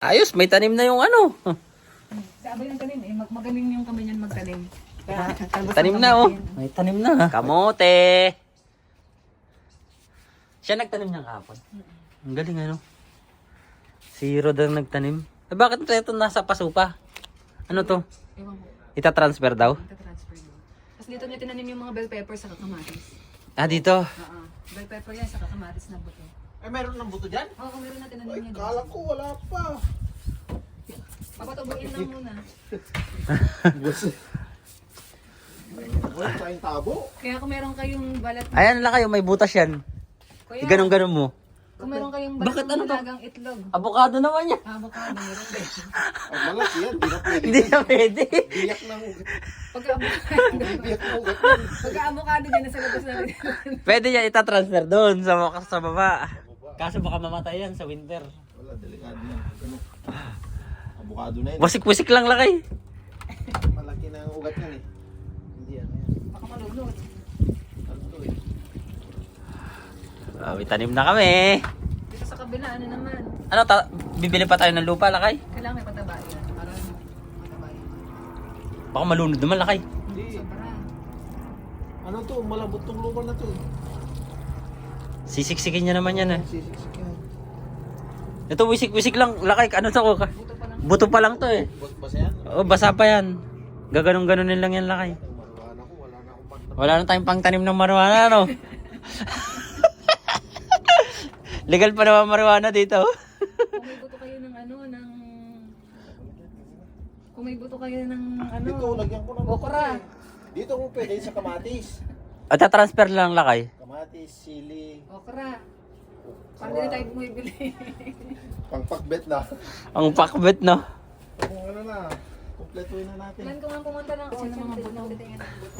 Ayos, may tanim na yung ano. Sabi ng tanim eh, magaling yung kami niyan magtanim. Kaya, Tanim na oh. May tanim na. Kamote. Siya nagtanim niyang kahapon. Ang galing ano. Si Rod ang nagtanim. Eh bakit ito nasa paso pa? Ano to? Ewan ko, Ita-transfer daw? ita-transfer doon. Tapos dito niya tinanim yung mga bell pepper sa kamatis. Ah, dito. Oo. Bell pepper yan sa kamatis na buto. Eh, meron ng buto dyan? Oo, meron na tinanim Ay, niya. kala ko wala pa. Papatubuin lang muna. Wala tayong tabo. Kaya kung meron kayong balat, Ayan lang kayo, may butas yan. kuya, Ganun-ganun mo. kung meron kayong balat Bakit ng ano to? malagang itlog. Avocado naman yan. Avocado, meron din. Ang malaki yan, di na pwede. Hindi na pwede. Biyak ng ugat. Pagka-avocado, Biyak ng ugat yan. pagka-avocado dyan nasa labas namin. Pwede yan ita-transfer doon sa baba. Kaso baka mamatay yan sa winter. Wala, delikado yan. Ano? Abukado na yun. Wasik-wasik lang lakay. Malaki na ang ugat yan eh. Hindi yan. Baka malulot. Ano to eh? May tanim na kami. Dito sa kabila, ano naman? Ano, bibili pa tayo ng lupa lakay? Kailangan may pataba yan. Para mataba yan. Baka malunod naman lakay. Hindi. Sobra. Ano to? Malambot tong lupa na to. Sisiksikin niya naman yan eh. Sisiksik yan. Ito wisik-wisik lang lakay. Ano sa ko? Buto pa lang. Buto pa lang to eh. Basa yan? Oo, basa pa yan. Gaganong-ganonin lang yan lakay. Ang marijuana ko, wala na akong pagtabi. Wala na tayong pangtanim ng marijuana no. Legal pa naman marijuana dito. Kung may buto kayo ng ano, ng... Kung may buto kayo ng ano... Dito, lagyan ko ng Okra. Dito kung pwede sa kamatis. At transfer lang lakay. Kamatis, sili, Okra. Paano din tayo bumibili? pangpakbet na. Ang pakbet no. Kung ano na, kumpletuhin na natin. Plan ko nga pumunta ng kasi ng mga buto. Titingnan ng buto.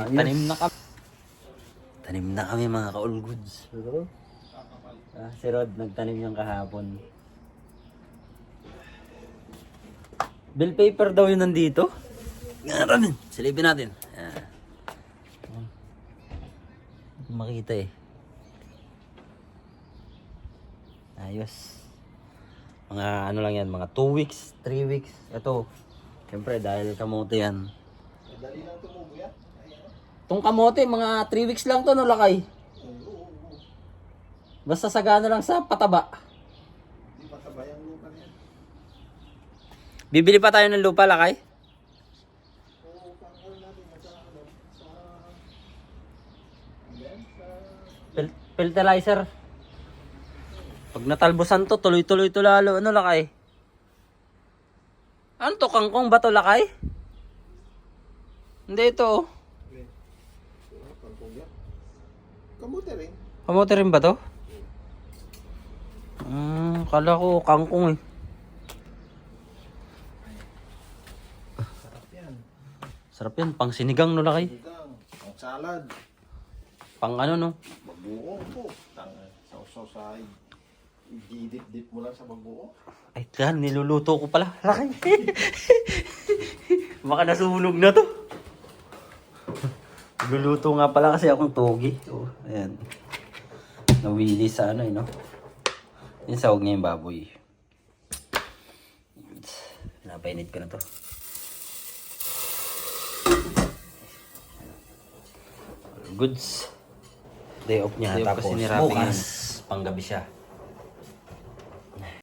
Tanim na kami. Tanim na kami mga ka-all goods. Si Rod nagtanim yung kahapon. Bill paper daw yun nandito. Ngayon, silipin natin. Makita eh. Ayos. Mga ano lang yan, mga 2 weeks, 3 weeks. Ito, siyempre dahil kamote yan. Dali lang tumubo yan. Itong kamote, mga 3 weeks lang to no lakay. Basta sagana lang sa pataba. Hindi pataba yung lupa na yan. Bibili pa tayo ng lupa lakay. Oo, pang-all natin sa ano, sa... And then, sa... Fertilizer. Pag natalbusan to, tuloy-tuloy to lalo. Ano lakay? Ano to, kangkong ba to lakay? Hindi ito oh. Pangkong yan. Kamote rin. Kamote rin ba to? Kala ko kangkong eh. Sarap yan. Sarap yan, pang sinigang no lakay. Sigang, ang salad. Pang ano no? Baguo po. Sausaw sa... I-dip-dip mo lang sa baguo. Ay, yan, niluluto ko pala. Lakay. Baka nasunog na to. Niluluto nga pala kasi akong togi. Oh, ayan. Nawili sa ano eh, no? Yung sahog niya yung baboy. Pinapainit ko na to. All goods. Day off niya. Tapos bukas, panggabi siya.